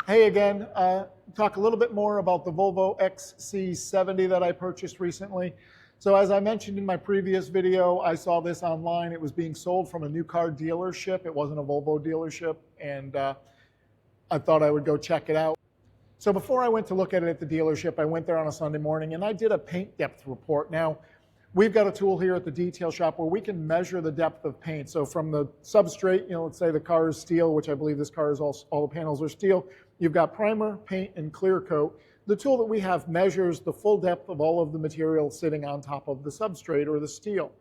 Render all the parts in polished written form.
Hey again, talk a little bit more about the Volvo XC70 that I purchased recently. So as I mentioned in my previous video, I saw this online. It was being sold from a new car dealership. It wasn't a Volvo dealership, and I thought I would go check it out. So before I went to look at it at the dealership, I went there on a Sunday morning and I did a paint depth report. Now, we've got a tool here at the detail shop where we can measure the depth of paint. So from the substrate, let's say the car is steel, which I believe this car is all the panels are steel. You've got primer, paint, and clear coat. The tool that we have measures the full depth of all of the material sitting on top of the substrate or the steel.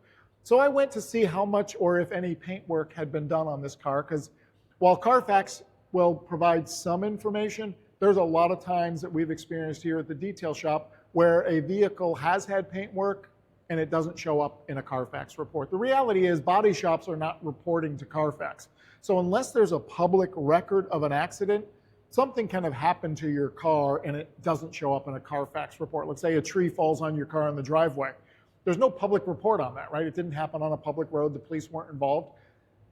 So I went to see how much or if any paint work had been done on this car, because while Carfax will provide some information, there's a lot of times that we've experienced here at the detail shop where a vehicle has had paint work and it doesn't show up in a Carfax report. The reality is body shops are not reporting to Carfax. So unless there's a public record of an accident, something can have happened to your car and it doesn't show up in a Carfax report. Let's say a tree falls on your car in the driveway. There's no public report on that, right? It didn't happen on a public road. The police weren't involved.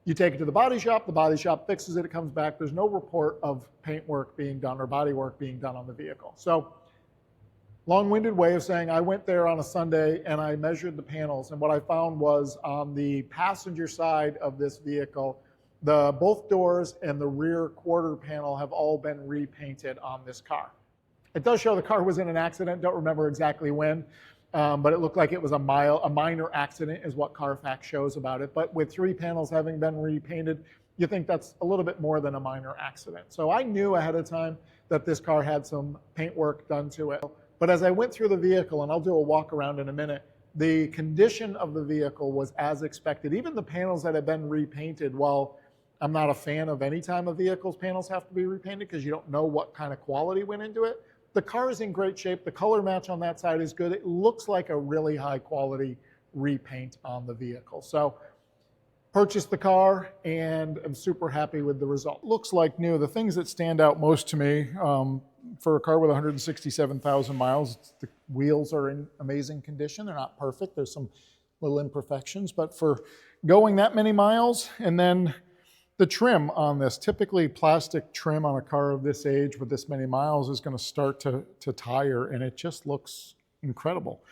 You take it to the body shop fixes it, it comes back. There's no report of paint work being done or body work being done on the vehicle. So long-winded way of saying I went there on a Sunday and I measured the panels, and what I found was on the passenger side of this vehicle, both doors and the rear quarter panel have all been repainted on this car. It does show the car was in an accident, don't remember exactly when, but it looked like it was a minor accident is what Carfax shows about it. But with 3 panels having been repainted, you think that's a little bit more than a minor accident. So I knew ahead of time that this car had some paint work done to it. But as I went through the vehicle, and I'll do a walk around in a minute, the condition of the vehicle was as expected. Even the panels that have been repainted, while I'm not a fan of any time a vehicle's panels have to be repainted because you don't know what kind of quality went into it, the car is in great shape. The color match on that side is good. It looks like a really high quality repaint on the vehicle. So purchased the car and I'm super happy with the result. Looks like new. The things that stand out most to me for a car with 167,000 miles, the wheels are in amazing condition. They're not perfect. There's some little imperfections, but for going that many miles, and then the trim on this, typically plastic trim on a car of this age with this many miles is going to start to tire, and it just looks incredible.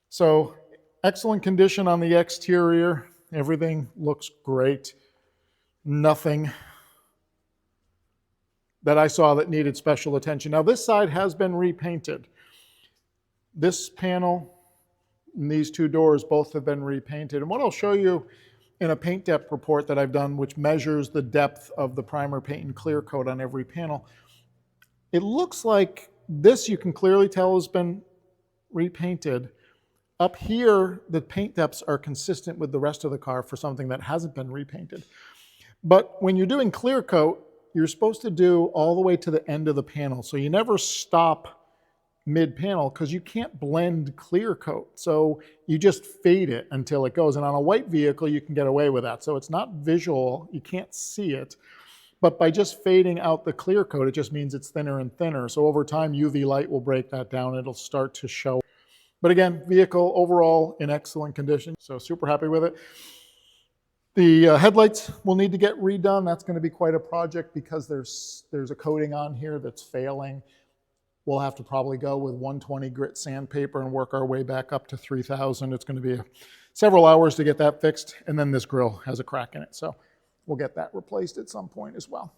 So excellent condition on the exterior. Everything looks great. Nothing that I saw that needed special attention. Now this side has been repainted. This panel and these 2 doors both have been repainted. And what I'll show you in a paint depth report that I've done, which measures the depth of the primer, paint, and clear coat on every panel, it looks like this you can clearly tell has been repainted. Up here, the paint depths are consistent with the rest of the car for something that hasn't been repainted. But when you're doing clear coat, you're supposed to do all the way to the end of the panel. So you never stop mid-panel because you can't blend clear coat. So you just fade it until it goes. And on a white vehicle, you can get away with that. So it's not visual, you can't see it. But by just fading out the clear coat, it just means it's thinner and thinner. So over time, UV light will break that down. It'll start to show. But again, vehicle overall in excellent condition. So super happy with it. The headlights will need to get redone. That's going to be quite a project because there's a coating on here that's failing. We'll have to probably go with 120 grit sandpaper and work our way back up to 3,000. It's going to be several hours to get that fixed. And then this grill has a crack in it. So we'll get that replaced at some point as well.